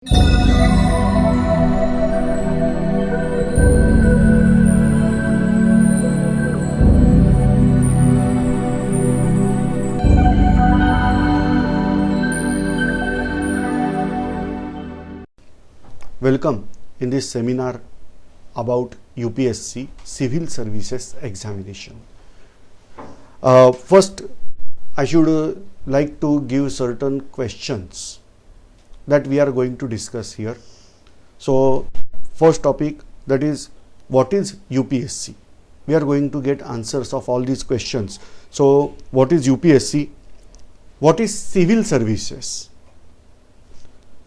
Welcome in this seminar about UPSC Civil Services Examination. First, I should like to give certain questions that we are going to discuss here. So, first topic, that is, what is UPSC? We are going to get answers of all these questions. So, what is UPSC? What is civil services?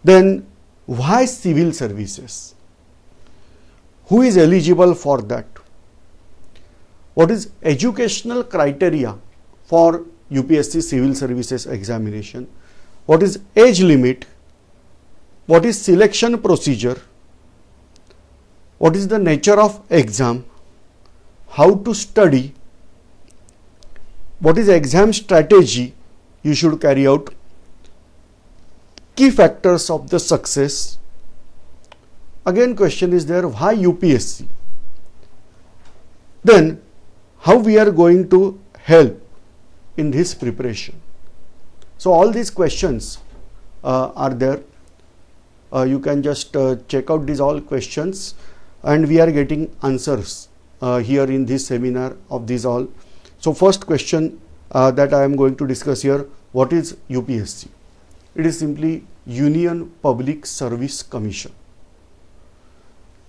Then, why civil services? Who is eligible for that? What is educational criteria for UPSC Civil Services Examination? What is age limit? What is selection procedure? What is the nature of exam? How to study? What is exam strategy you should carry out? Key factors of the success. Again, question is there, why UPSC? Then, how we are going to help in this preparation? So, all these questions are there. You can just check out these all questions, and we are getting answers here in this seminar of these all. So, first question that I am going to discuss here, what is UPSC? It is simply Union Public Service Commission.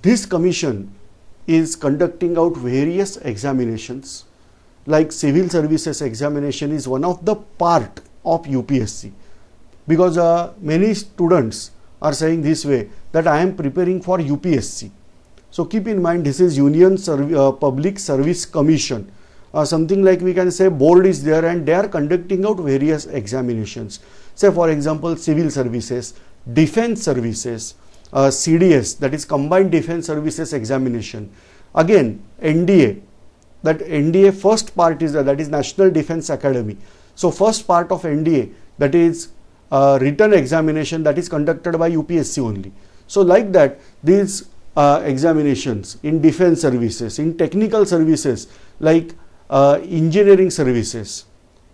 This commission is conducting out various examinations, like civil services examination is one of the part of UPSC, because many students are saying this way that I am preparing for UPSC. So keep in mind, this is Union Public Service Commission. Something like we can say board is there and they are conducting out various examinations. Say for example, civil services, defense services, CDS, that is Combined Defense Services Examination. Again, NDA, that NDA first part is that is National Defense Academy. So first part of NDA, that is written examination, that is conducted by UPSC only. So like that, these examinations in defense services, in technical services like engineering services,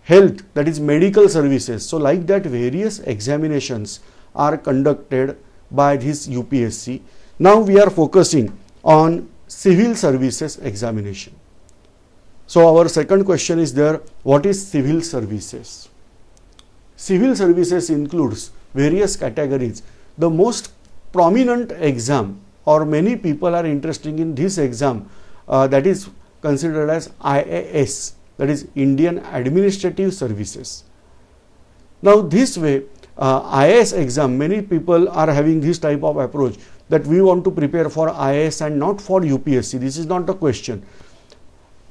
health, that is medical services. So like that, various examinations are conducted by this UPSC. Now we are focusing on civil services examination. So our second question is there, what is civil services? Civil services includes various categories. The most prominent exam, or many people are interested in this exam, that is considered as IAS, that is Indian Administrative Services. Now this way, IAS exam, many people are having this type of approach that we want to prepare for IAS and not for UPSC. This is not the question.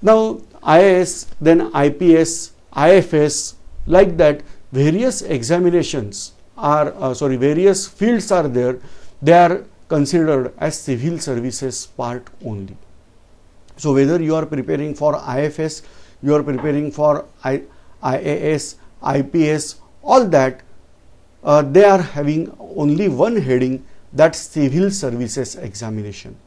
Now IAS, then IPS, IFS, like that, various examinations are, various fields are there. They are considered as civil services part only. So whether you are preparing for IFS, you are preparing for IAS, IPS, all that, they are having only one heading, that civil services examination.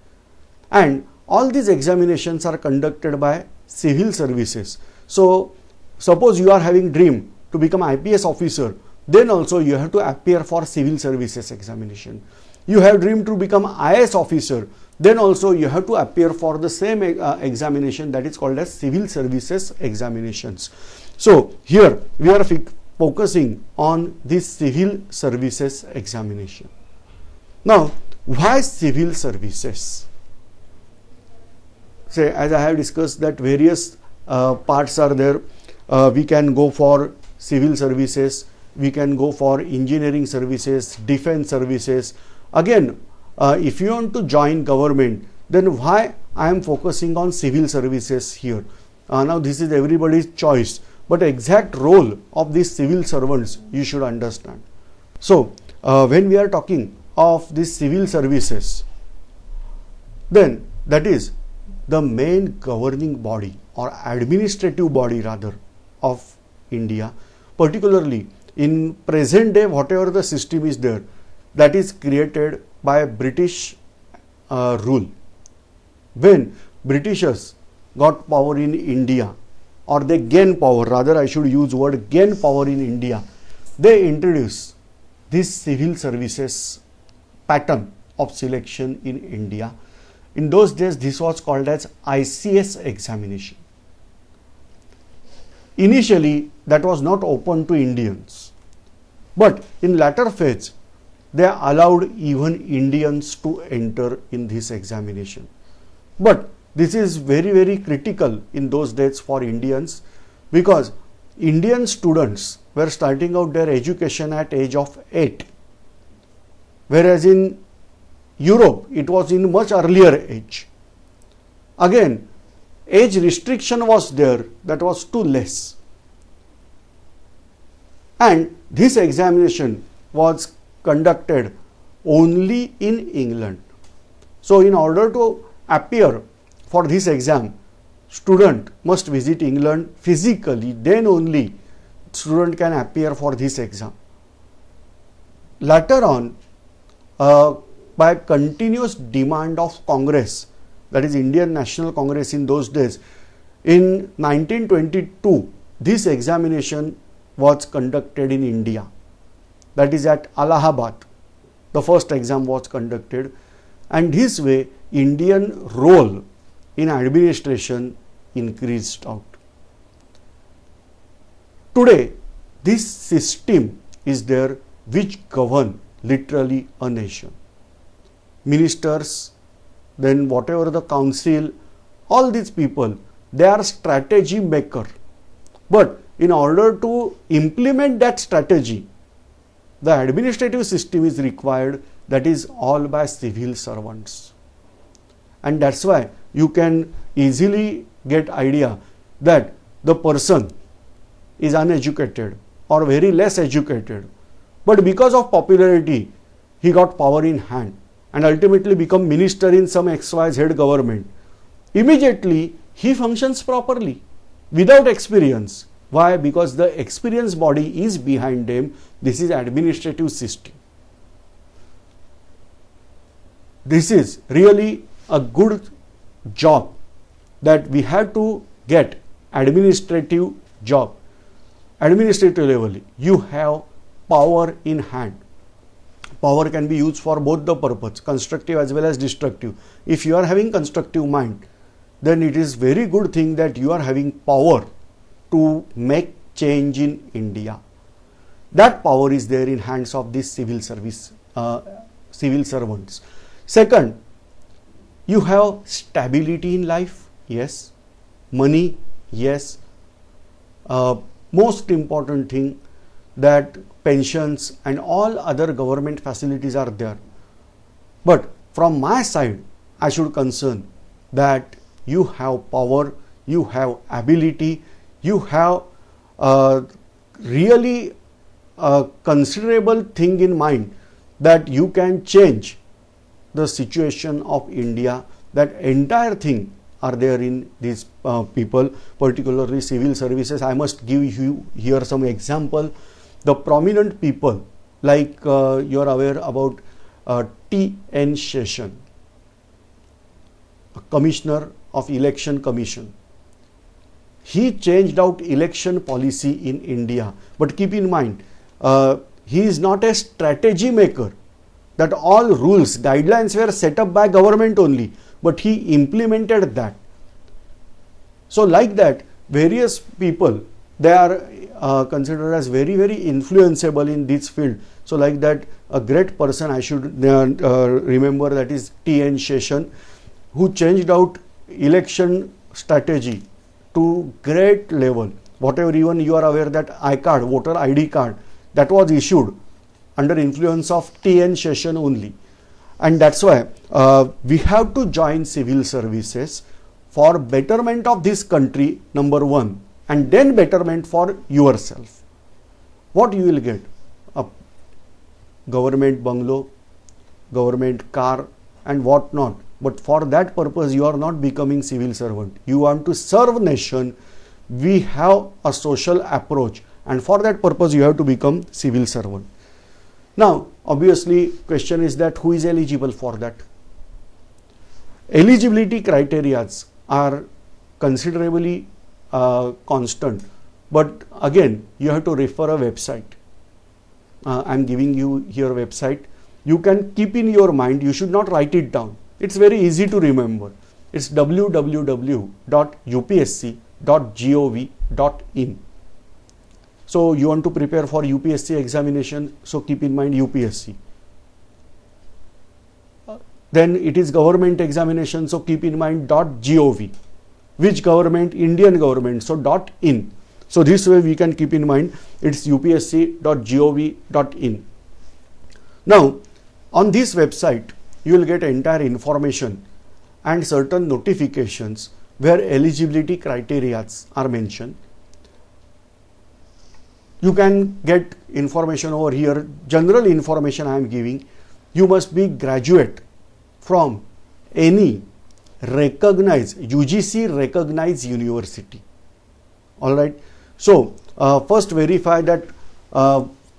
And all these examinations are conducted by civil services. So suppose you are having dream to become IPS officer, then also you have to appear for civil services examination. You have dream to become IAS officer, then also you have to appear for the same examination, that is called as civil services examinations. So here we are focusing on this civil services examination. Now, why civil services? Say, as I have discussed, that various parts are there. We can go for civil services, we can go for engineering services, defense services. Again, if you want to join government, then why I am focusing on civil services here? Now this is everybody's choice, but exact role of these civil servants you should understand. So when we are talking of these civil services, then that is the main governing body or administrative body rather of India, particularly in present day, whatever the system is there, that is created by British rule. When Britishers got power in India, or they gain power, rather I should use word gain power in India, they introduced this civil services pattern of selection in India. In those days, this was called as ICS examination. Initially, that was not open to Indians, but in latter phase, they allowed even Indians to enter in this examination. But this is very, very critical in those days for Indians, because Indian students were starting out their education at age of 8, whereas in Europe it was in much earlier age. Again, age restriction was there, that was too less, and this examination was conducted only in England. So in order to appear for this exam, student must visit England physically, then only student can appear for this exam. Later on, by continuous demand of Congress, that is Indian National Congress in those days, in 1922, this examination was conducted in India, that is at Allahabad. The first exam was conducted, and this way Indian role in administration increased out. Today, this system is there which govern literally a nation. Ministers, then whatever the council, all these people, they are strategy maker. But in order to implement that strategy, the administrative system is required, that is all by civil servants. And that's why you can easily get idea that the person is uneducated or very less educated, but because of popularity, he got power in hand and ultimately become minister in some XYZ government. Immediately, he functions properly without experience. Why? Because the experienced body is behind him. This is administrative system. This is really a good job that we have to get administrative job. Administrative level, you have power in hand. Power can be used for both the purpose, constructive as well as destructive. If you are having constructive mind, then it is very good thing that you are having power to make change in India. That power is there in hands of these civil servants. Second, you have stability in life, yes. Money, yes. Most important thing, that pensions and all other government facilities are there. But from my side, I should concern that you have power, you have ability, you have really a considerable thing in mind that you can change the situation of India. That entire thing are there in these people, particularly civil services. I must give you here some example. The prominent people, like you are aware about T.N. Session, Commissioner of Election Commission. He changed out election policy in India. But keep in mind, he is not a strategy maker, that all rules, guidelines were set up by government only, but he implemented that. So like that, various people, they are considered as very, very influenceable in this field. So like that, a great person I should remember, that is T.N. Session, who changed out election strategy to great level. Whatever, even you are aware that I-card, voter ID card, that was issued under influence of T.N. Session only. And that's why we have to join civil services for betterment of this country, number one, and then betterment for yourself. What you will get? A government bungalow, government car and what not. But for that purpose, you are not becoming civil servant. You want to serve nation. We have a social approach, and for that purpose, you have to become civil servant. Now, obviously, question is that who is eligible for that? Eligibility criteria are considerably constant, but again, you have to refer a website. I am giving you here website. You can keep in your mind, you should not write it down. It's very easy to remember. It's www.upsc.gov.in. So you want to prepare for UPSC examination, so keep in mind UPSC. Then it is government examination, so keep in mind .gov. Which government? Indian government, so .in. So this way we can keep in mind it's upsc.gov.in. Now on this website you will get entire information and certain notifications where eligibility criteria are mentioned. You can get information over here. General information I am giving. You must be graduate from any recognized UGC recognized university. All right. So first verify that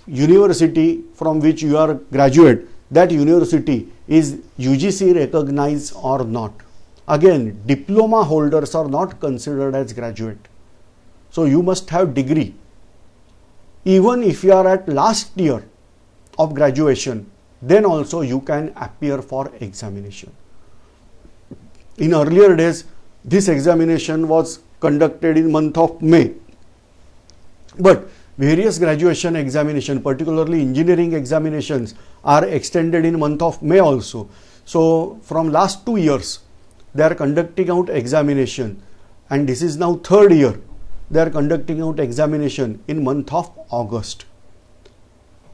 university from which you are graduate, that university is UGC recognized or not. Again, diploma holders are not considered as graduate. So you must have degree. Even if you are at last year of graduation, then also you can appear for examination. In earlier days, this examination was conducted in month of May. But various graduation examination, particularly engineering examinations, are extended in month of May also. So from last 2 years, they are conducting out examination, and this is now 3rd year. They are conducting out examination in month of August,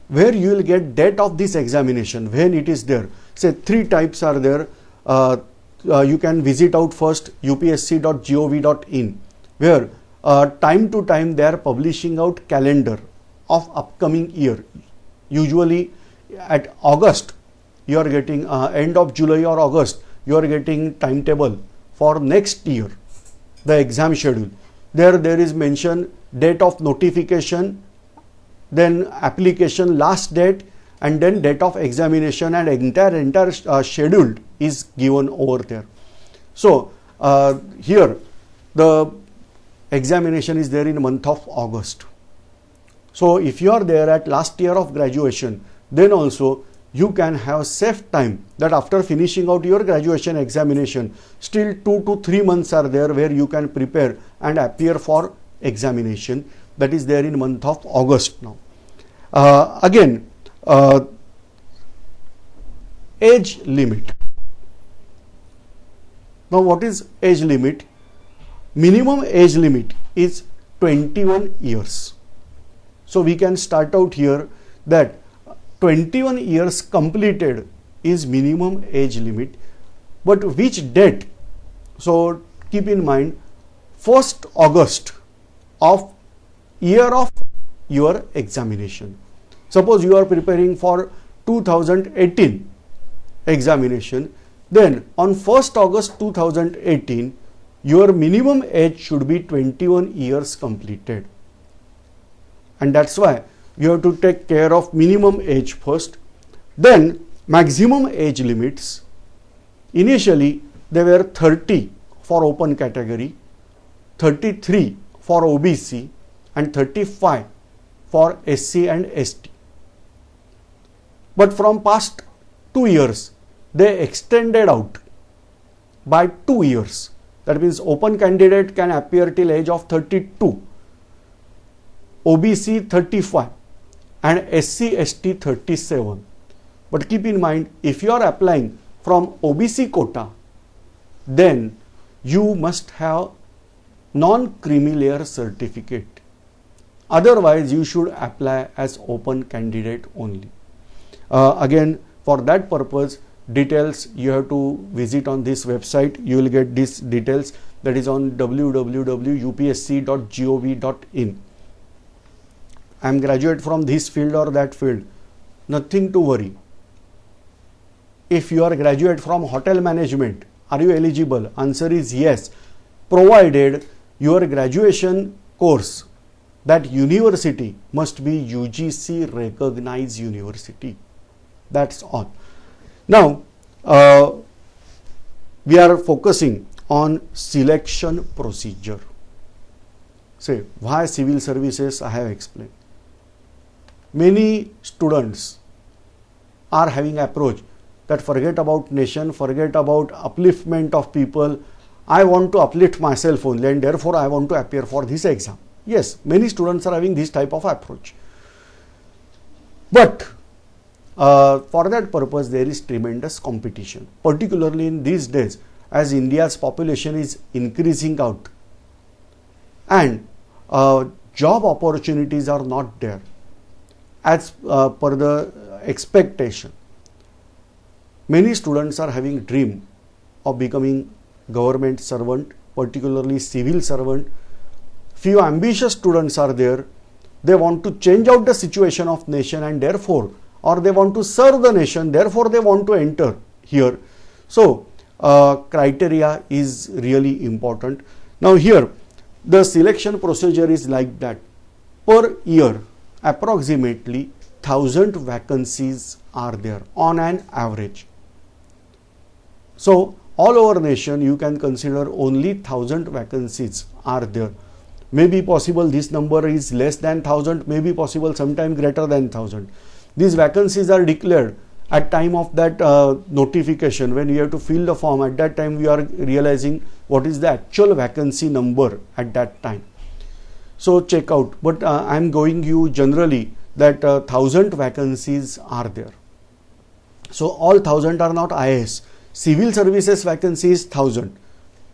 where you will get date of this examination when it is there. Say 3 types are there. You can visit out first upsc.gov.in, where time to time they are publishing out calendar of upcoming year. Usually at August you are getting end of July or August you are getting timetable for next year, the exam schedule. There is mention date of notification, then application last date, and then date of examination, and entire schedule is given over there. So here the examination is there in the month of August. So if you are there at last year of graduation, then also you can have safe time that after finishing out your graduation examination, still 2 to 3 months are there where you can prepare and appear for examination. That is there in month of August now. Again, age limit. Now what is age limit? Minimum age limit is 21 years. So we can start out here that 21 years completed is minimum age limit, but which date? So keep in mind 1st August of year of your examination. Suppose you are preparing for 2018 examination, then on 1st August 2018 your minimum age should be 21 years completed, and that's why you have to take care of minimum age first. Then maximum age limits. Initially they were 30 for open category, 33 for OBC, and 35 for SC and ST. But from past 2 years they extended out by 2 years. That means open candidate can appear till age of 32, OBC 35, and SC ST 37. But keep in mind, if you are applying from OBC quota, then you must have non-creamy layer certificate. Otherwise you should apply as open candidate only. Again, for that purpose, details you have to visit on this website. You will get these details, that is on www.upsc.gov.in. I am graduate from this field or that field, nothing to worry. If you are graduate from hotel management, are you eligible? Answer is yes, provided your graduation course that university must be UGC recognized university. That's all. Now, we are focusing on selection procedure. Say, why civil services I have explained. Many students are having approach that forget about nation, forget about upliftment of people. I want to uplift myself only and therefore I want to appear for this exam. Yes, many students are having this type of approach. But for that purpose there is tremendous competition, particularly in these days as India's population is increasing out and job opportunities are not there as per the expectation. Many students are having dream of becoming government servant, particularly civil servant. Few ambitious students are there. They want to change out the situation of nation and therefore, or they want to serve the nation, therefore they want to enter here. So, criteria is really important. Now here, the selection procedure is like that. Per year, approximately 1000 vacancies are there on an average. So, all over nation you can consider only 1000 vacancies are there. Maybe possible this number is less than 1000, maybe possible sometime greater than 1000. These vacancies are declared at time of that notification. When you have to fill the form, at that time we are realizing what is the actual vacancy number at that time. So check out, but I am going you generally that 1000 vacancies are there. So all 1000 are not IAS. Civil services vacancies 1000.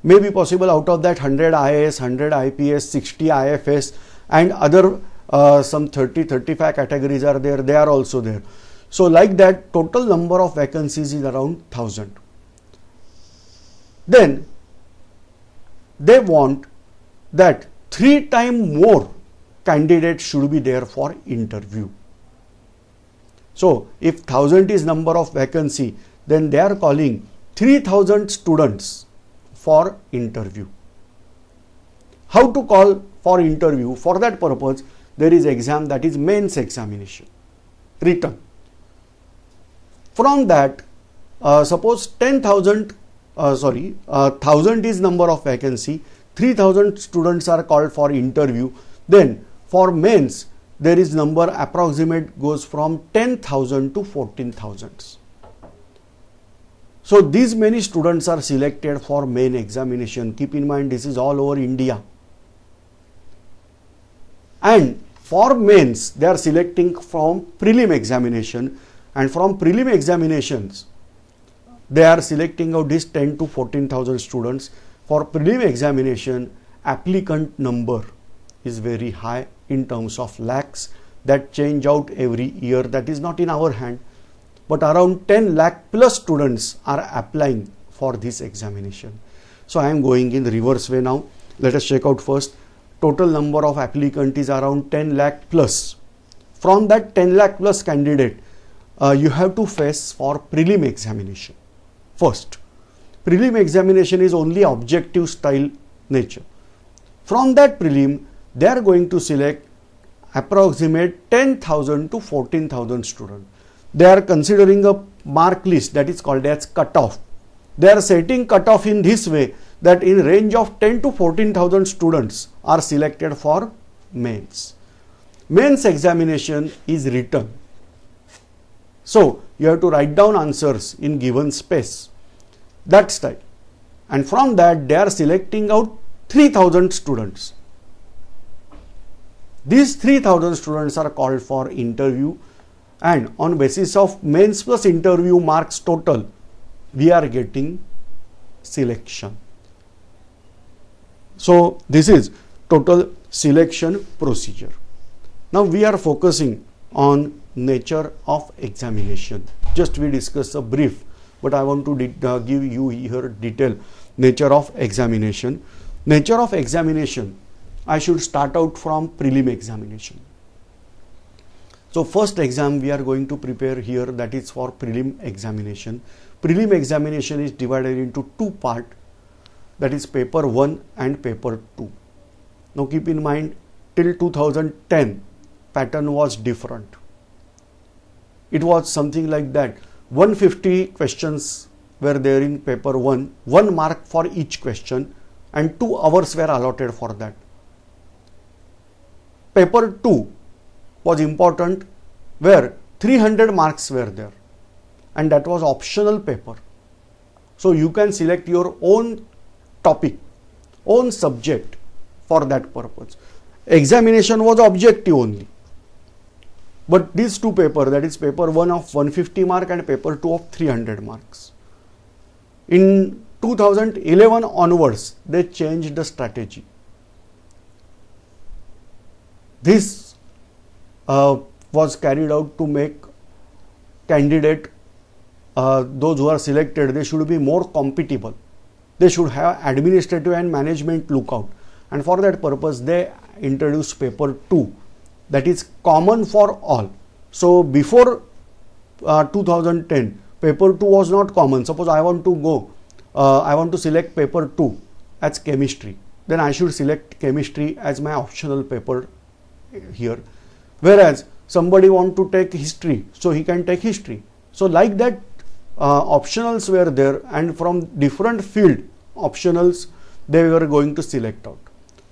May be possible out of that 100 IAS, 100 IPS, 60 IFS and other some 30-35 categories are there, they are also there. So like that total number of vacancies is around 1000. Then they want that 3 times more candidates should be there for interview. So if 1000 is number of vacancy, then they are calling 3000 students for interview. How to call for interview? For that purpose, there is exam, that is mains examination, written. From that, suppose 10,000, 1000 is number of vacancy, 3000 students are called for interview. Then for mains, there is number approximate goes from 10,000 to 14,000. So these many students are selected for main examination. Keep in mind this is all over India. And for mains they are selecting from prelim examination, and from prelim examinations they are selecting out this 10 to 14,000 students. For prelim examination applicant number is very high in terms of lakhs, that change out every year, that is not in our hand. But around 10 lakh plus students are applying for this examination. So I am going in the reverse way now. Let us check out first. Total number of applicant is around 10 lakh plus. From that 10 lakh plus candidate, you have to face for prelim examination. First, prelim examination is only objective style nature. From that prelim, they are going to select approximate 10,000 to 14,000 students. They are considering a mark list, that is called as cutoff. They are setting cutoff in this way that in range of 10 to 14,000 students are selected for mains. Mains examination is written. So you have to write down answers in given space. That style. And from that they are selecting out 3000 students. These 3000 students are called for interview, and on basis of mains plus interview marks total, we are getting selection. So this is total selection procedure. Now we are focusing on nature of examination. Just we discuss a brief, but I want to give you here detail nature of examination. Nature of examination, I should start out from prelim examination. So first exam we are going to prepare here, that is for prelim examination. Prelim examination is divided into two parts, that is paper 1 and paper 2. Now keep in mind till 2010 pattern was different. It was something like that. 150 questions were there in paper 1, 1 mark for each question, and 2 hours were allotted for that. Paper 2 was important, where 300 marks were there, and that was optional paper. So you can select your own topic, own subject for that purpose. Examination was objective only. But these two papers, that is paper 1 of 150 mark and paper 2 of 300 marks. In 2011 onwards, they changed the strategy. This was carried out to make candidate, those who are selected, they should be more compatible. They should have administrative and management lookout. And for that purpose, they introduced paper 2, that is common for all. So before 2010, paper 2 was not common. Suppose I want to select paper 2 as chemistry, then I should select chemistry as my optional paper here. Whereas somebody want to take history, so he can take history. So like that, optionals were there, and from different field optionals they were going to select out.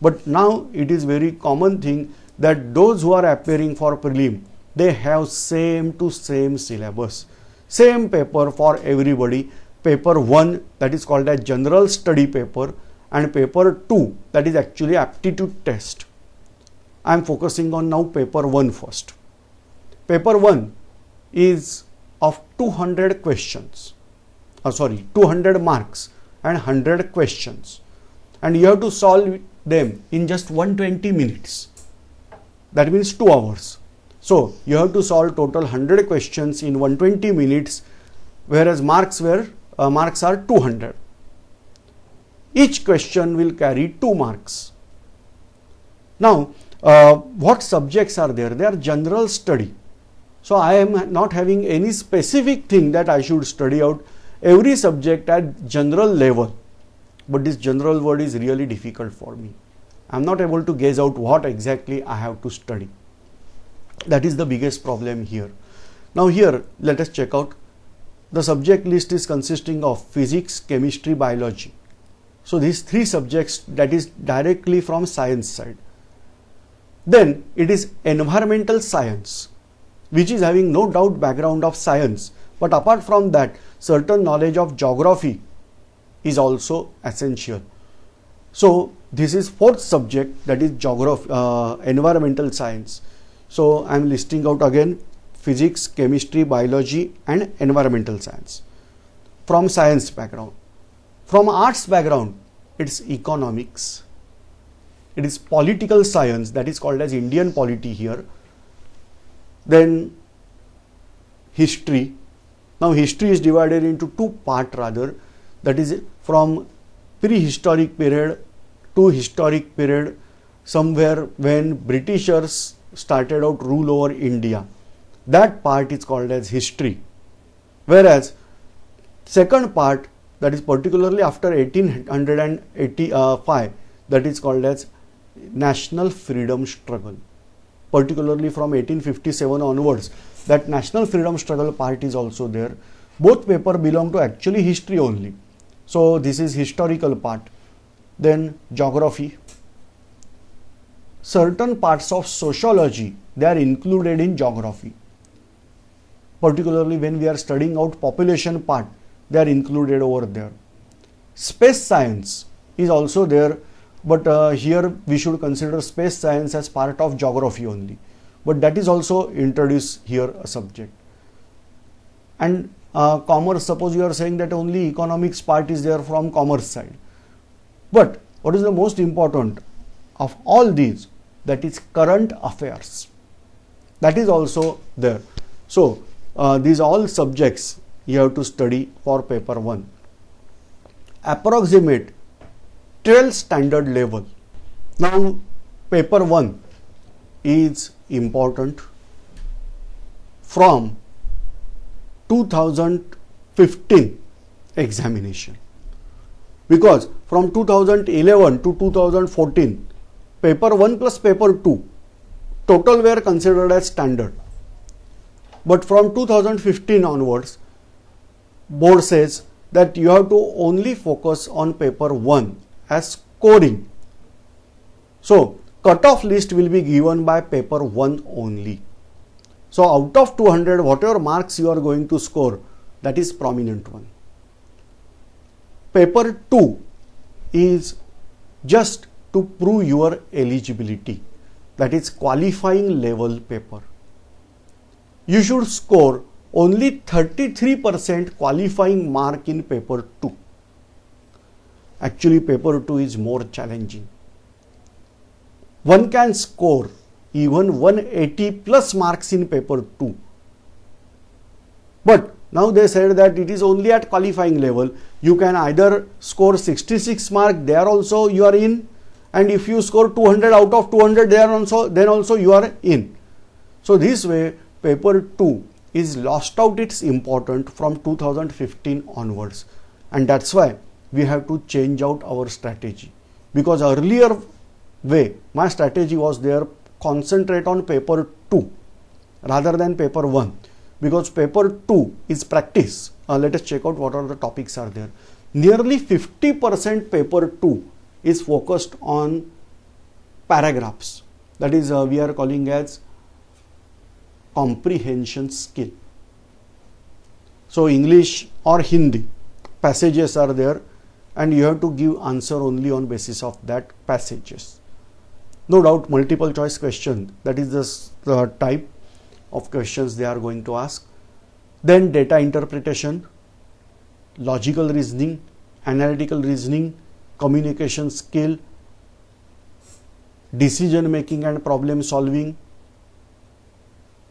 But now it is very common thing that those who are appearing for prelim, they have same to same syllabus, same paper for everybody. Paper 1, that is called as general study paper, and paper 2, that is actually aptitude test. I am focusing on now paper 1 first. Paper 1 is of 200 questions, 200 marks and 100 questions, and you have to solve them in just 120 minutes. That means 2 hours. So you have to solve total 100 questions in 120 minutes, whereas marks are 200. Each question will carry 2 marks. Now, what subjects are there? They are general study. So I am not having any specific thing that I should study out. Every subject at general level. But this general word is really difficult for me. I am not able to guess out what exactly I have to study. That is the biggest problem here. Now here, let us check out. The subject list is consisting of physics, chemistry, biology. So these 3 subjects, that is directly from science side. Then it is environmental science, which is having no doubt background of science. But apart from that, certain knowledge of geography is also essential. So this is 4th subject, that is geography, environmental science. So I am listing out again physics, chemistry, biology and environmental science from science background. From arts background, it's economics. It is political science, that is called as Indian polity here. Then history. Now history is divided into 2 parts rather, that is from prehistoric period to historic period, somewhere when Britishers started out rule over India. That part is called as history. Whereas second part, that is particularly after 1885, that is called as national freedom struggle. Particularly from 1857 onwards, that national freedom struggle part is also there. Both paper belong to actually history only. So this is historical part. Then geography. Certain parts of sociology, they are included in geography. Particularly when we are studying out population part, they are included over there. Space science is also there, but here we should consider space science as part of geography only. But that is also introduced here a subject. And commerce, suppose you are saying that only economics part is there from commerce side. But what is the most important of all these? That is current affairs. That is also there. So these all subjects you have to study for paper 1. Approximate 12th standard level. Now paper 1 is important from 2015 examination, because from 2011 to 2014 paper 1 plus paper 2 total were considered as standard. But from 2015 onwards, board says that you have to only focus on paper 1 as scoring. So cutoff list will be given by paper 1 only. So out of 200, whatever marks you are going to score, that is prominent one. Paper 2 is just to prove your eligibility, that is qualifying level paper. You should score only 33% qualifying mark in paper 2. Actually, paper 2 is more challenging. One can score even 180 plus marks in paper 2. But now they said that it is only at qualifying level. You can either score 66 mark, there also you are in, and if you score 200 out of 200 there also, then also you are in. So this way paper 2 is lost out its importance from 2015 onwards, and that's why we have to change out our strategy. Because earlier way my strategy was there, concentrate on paper 2 rather than paper 1, because paper 2 is practice. Let us check out what are the topics are there. Nearly 50% paper 2 is focused on paragraphs, that is we are calling as comprehension skill. So English or Hindi passages are there, and you have to give answer only on basis of that passages. No doubt multiple choice question, that is the type of questions they are going to ask. Then data interpretation, logical reasoning, analytical reasoning, communication skill, decision making and problem solving.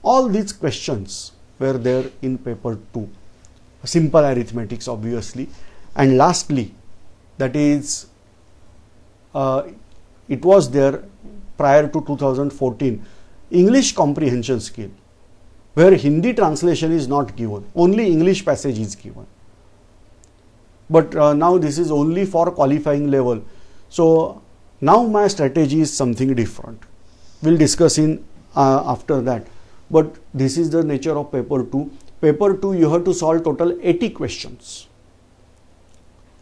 All these questions were there in paper 2. Simple arithmetics obviously. And lastly, that is it was there prior to 2014, English comprehension skill, where Hindi translation is not given, only English passage is given. But now this is only for qualifying level. So now my strategy is something different. We'll discuss in after that. But this is the nature of paper 2. Paper 2 you have to solve total 80 questions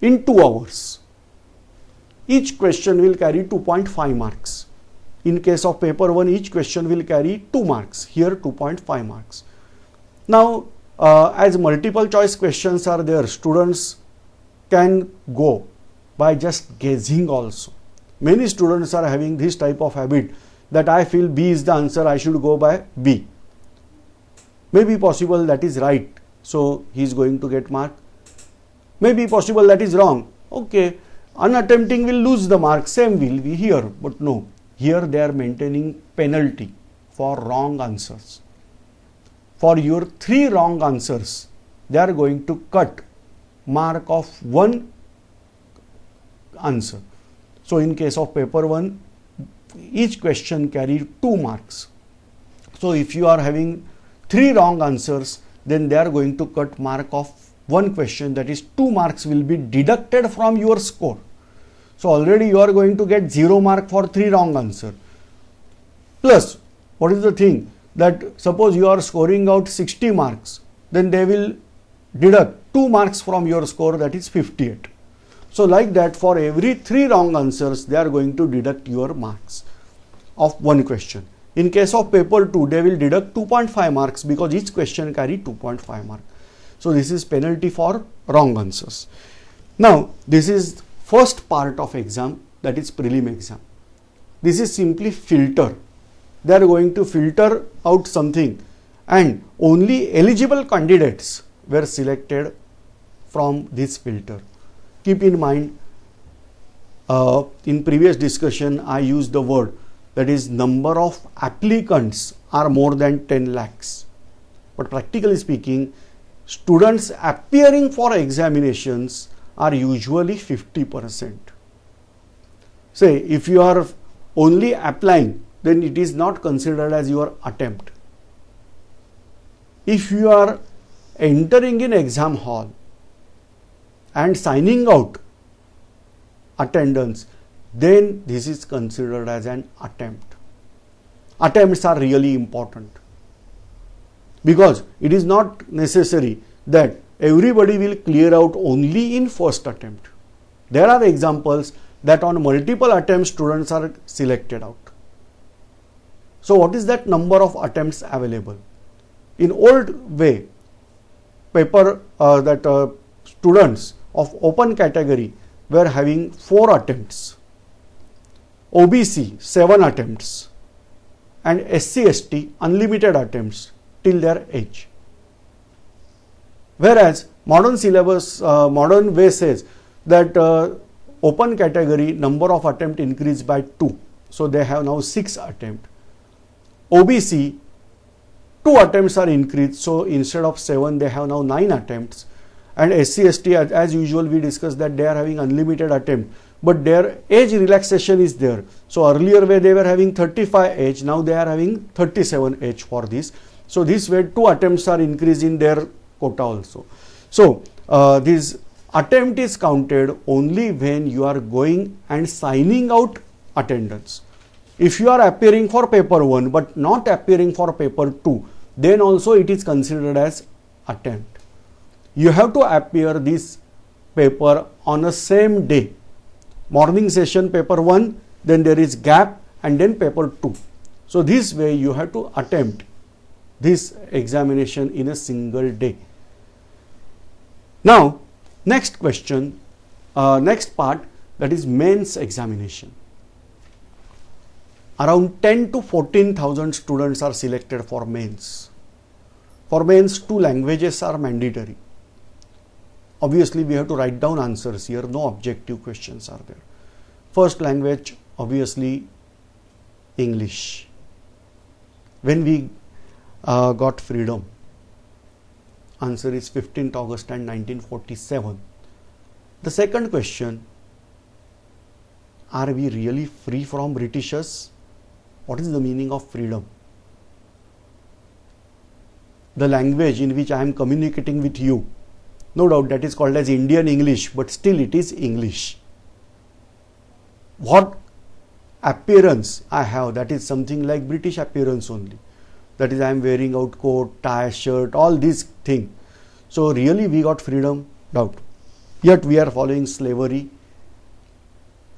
in 2 hours. Each question will carry 2.5 marks. In case of paper 1, each question will carry 2 marks. Here 2.5 marks. Now as multiple choice questions are there, students can go by just guessing also. Many students are having this type of habit that I feel B is the answer, I should go by B. Maybe possible that is right, so he is going to get mark. Maybe possible that is wrong. Okay, unattempting will lose the mark, same will be here. But no, here they are maintaining penalty for wrong answers. For your 3 wrong answers, they are going to cut mark of 1 answer. So in case of paper 1, each question carry 2 marks. So if you are having 3 wrong answers, then they are going to cut mark of 1 question, that is 2 marks will be deducted from your score. So already you are going to get 0 mark for 3 wrong answer. Plus, what is the thing, that suppose you are scoring out 60 marks, then they will deduct 2 marks from your score, that is 58. So like that, for every 3 wrong answers, they are going to deduct your marks of 1 question. In case of paper 2, they will deduct 2.5 marks because each question carry 2.5 marks. So this is penalty for wrong answers. Now this is first part of exam, that is prelim exam. This is simply filter. They are going to filter out something, and only eligible candidates were selected from this filter. Keep in mind, in previous discussion I used the word, that is number of applicants are more than 10 lakhs. But practically speaking, students appearing for examinations are usually 50%. Say if you are only applying, then it is not considered as your attempt. If you are entering in exam hall and signing out attendance, then this is considered as an attempt. Attempts are really important because it is not necessary that everybody will clear out only in first attempt. There are examples that on multiple attempts students are selected out. So what is that number of attempts available? In old way, students of open category were having 4 attempts, OBC 7 attempts, and SC/ST unlimited attempts till their age. Whereas modern syllabus, modern way says that open category number of attempt increased by 2. So they have now 6 attempts. OBC 2 attempts are increased. So instead of 7 they have now 9 attempts. And SC/ST as usual we discussed that they are having unlimited attempt. But their age relaxation is there. So earlier where they were having 35 age, now they are having 37 age for this. So this way 2 attempts are increased in their quota also. So this attempt is counted only when you are going and signing out attendance. If you are appearing for paper 1 but not appearing for paper 2, then also it is considered as attempt. You have to appear this paper on the same day. Morning session paper 1, then there is gap and then paper 2. So this way you have to attempt this examination in a single day. Now next question, next part, that is mains examination. Around 10 to 14,000 students are selected for mains. For mains 2 languages are mandatory. Obviously we have to write down answers here, no objective questions are there. First language obviously English. When we got freedom, answer is 15th August and 1947. The second question, are we really free from Britishers? What is the meaning of freedom? The language in which I am communicating with you, no doubt that is called as Indian English, but still it is English. What appearance I have, that is something like British appearance only. That is I am wearing out coat, tie, shirt, all these things. So really we got freedom? Doubt. Yet we are following slavery.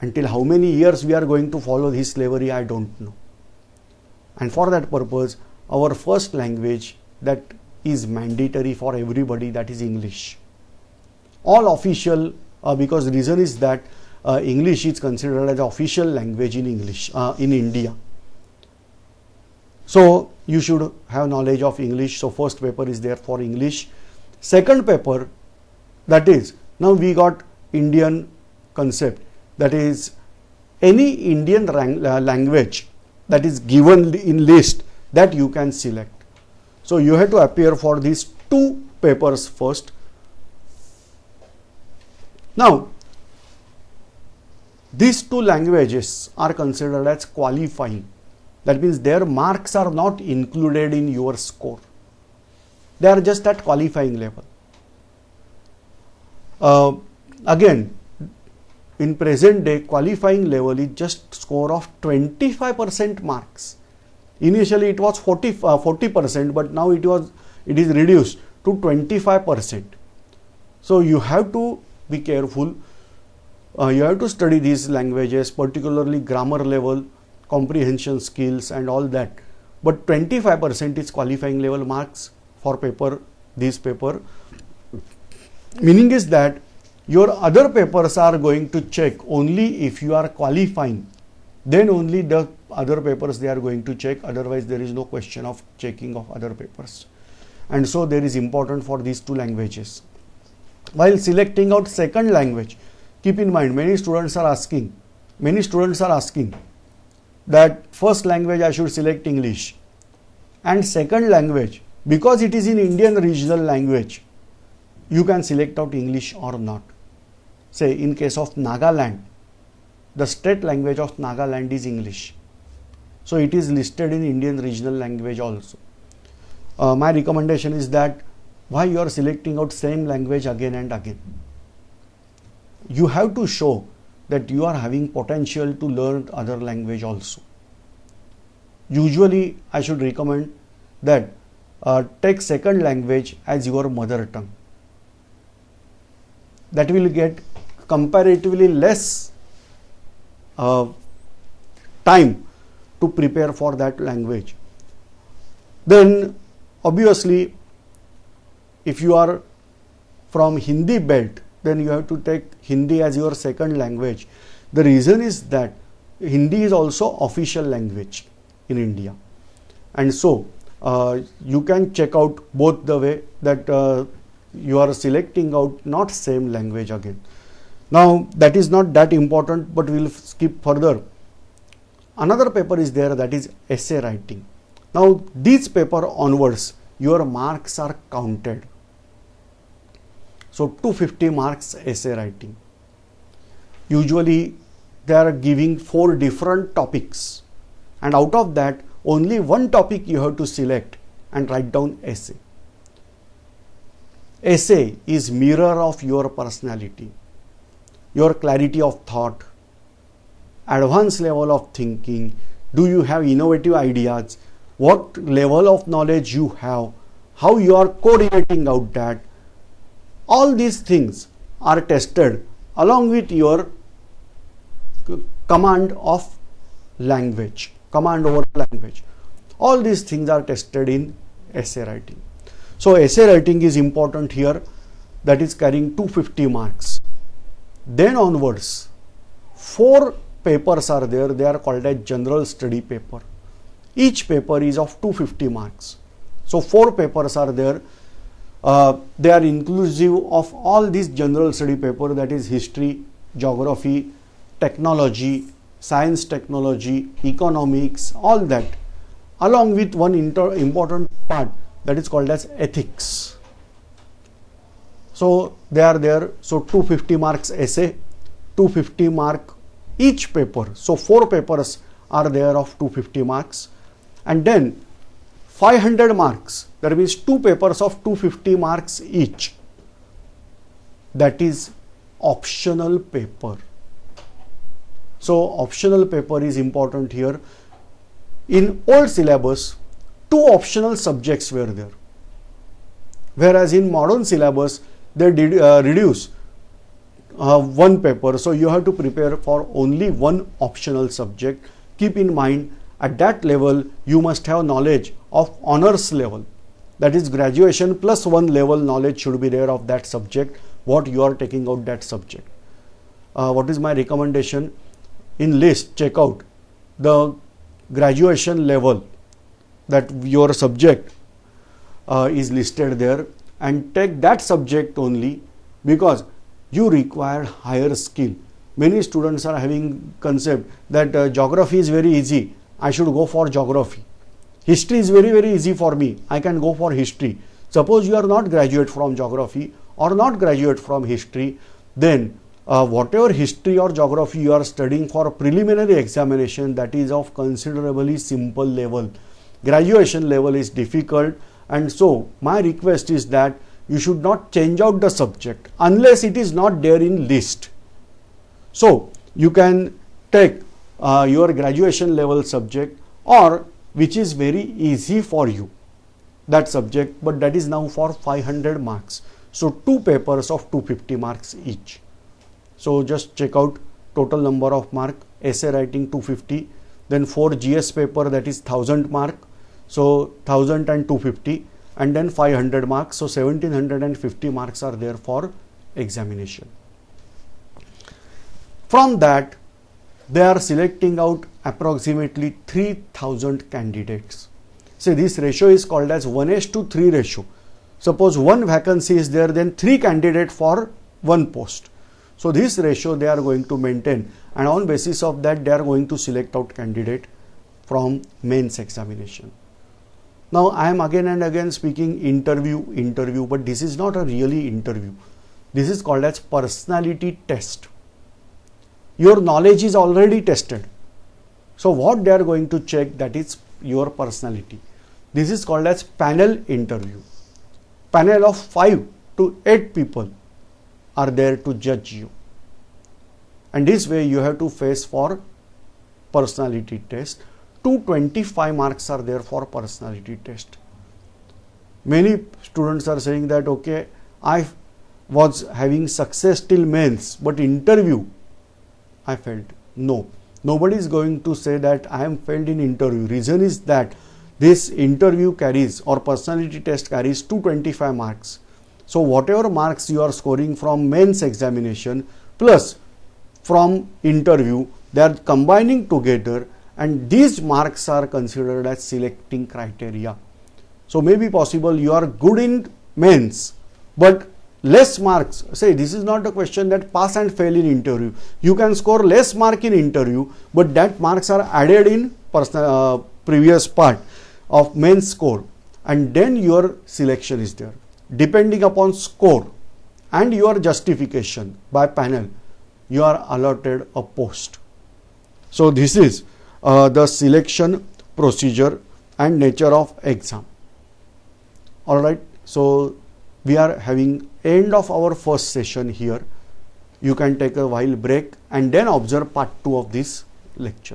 Until how many years we are going to follow this slavery, I don't know. And for that purpose, our first language that is mandatory for everybody, that is English. All official, because the reason is that English is considered as official language in English in India. So you should have knowledge of English. So first paper is there for English. Second paper, that is, now we got Indian concept, that is any Indian language that is given in list that you can select. So you have to appear for these 2 papers first. Now these 2 languages are considered as qualifying. That means their marks are not included in your score. They are just at qualifying level. Again, in present day, qualifying level is just score of 25% marks. Initially it was 40%, but now it is reduced to 25%. So you have to be careful. You have to study these languages, particularly grammar level, comprehension skills and all that. But 25% is qualifying level marks for paper, this paper. Meaning is that your other papers are going to check only if you are qualifying. Then only the other papers they are going to check. Otherwise there is no question of checking of other papers. And so there is important for these 2 languages. While selecting out second language, keep in mind many students are asking that first language I should select English, and second language, because it is in Indian regional language, you can select out English or not. Say in case of Nagaland, the state language of Nagaland is English. So it is listed in Indian regional language also. My recommendation is that why you are selecting out same language again and again? You have to show that you are having potential to learn other language also. Usually I should recommend that take second language as your mother tongue. That will get comparatively less time to prepare for that language. Then obviously if you are from Hindi belt, then you have to take Hindi as your second language. The reason is that Hindi is also official language in India, and so you can check out both the way that you are selecting out not same language again. Now that is not that important, but we will skip further. Another paper is there, that is essay writing. Now this paper onwards your marks are counted. So 250 marks essay writing. Usually they are giving 4 different topics, and out of that only one topic you have to select and write down essay. Essay is mirror of your personality, your clarity of thought, advanced level of thinking. Do you have innovative ideas? What level of knowledge you have? How you are coordinating out that? All these things are tested along with your command of language, command over language. All these things are tested in essay writing. So essay writing is important here, that is carrying 250 marks. Then onwards 4 papers are there, they are called as general study paper. Each paper is of 250 marks. So 4 papers are there. They are inclusive of all these general study paper, that is history, geography, technology, science technology, economics, all that, along with one important part that is called as ethics. So they are there. So 250 marks essay, 250 mark each paper. So 4 papers are there of 250 marks, and then 500 marks, that means 2 papers of 250 marks each, that is optional paper. So optional paper is important here. In old syllabus 2 optional subjects were there, whereas in modern syllabus they did reduce 1 paper. So you have to prepare for only 1 optional subject. Keep in mind, at that level you must have knowledge of honors level, that is graduation plus 1 level knowledge should be there of that subject, what you are taking out that subject. What is my recommendation? In list check out the graduation level that your subject is listed there, and take that subject only, because you require higher skill. Many students are having concept that geography is very easy, I should go for geography. History is very easy for me, I can go for history. Suppose you are not graduate from geography or not graduate from history, then whatever history or geography you are studying for preliminary examination, that is of considerably simple level. Graduation level is difficult, and so my request is that you should not change out the subject unless it is not there in list. So you can take your graduation level subject, or which is very easy for you, that subject, but that is now for 500 marks. So 2 papers of 250 marks each. So just check out total number of mark. Essay writing 250, then 4 GS paper, that is 1000 mark, so 1000 and 250, and then 500 marks, so 1750 marks are there for examination. From that they are selecting out approximately 3000 candidates. So this ratio is called as 1:3 ratio. Suppose 1 vacancy is there, then 3 candidates for 1 post. So this ratio they are going to maintain, and on basis of that they are going to select out candidate from mains examination. Now I am again and again speaking interview, but this is not a really interview. This is called as personality test. Your knowledge is already tested. So what they are going to check, that is your personality. This is called as panel interview. Panel of 5 to 8 people are there to judge you. and this way you have to face for personality test. 225 marks are there for personality test. Many students are saying that okay, I was having success till mains, but interview I failed. No, nobody is going to say that I am failed in interview. Reason is that this interview carries or personality test carries 225 marks. So whatever marks you are scoring from mains examination plus from interview, they are combining together, and these marks are considered as selecting criteria. So maybe possible you are good in mains, but less marks. Say this is not a question that pass and fail in interview. You can score less mark in interview, but that marks are added in previous part of mains score, and then your selection is there. Depending upon score and your justification by panel, you are allotted a post. So this is the selection procedure and nature of exam. All right, so we are having end of our first session here. You can take a while break and then observe part 2 of this lecture.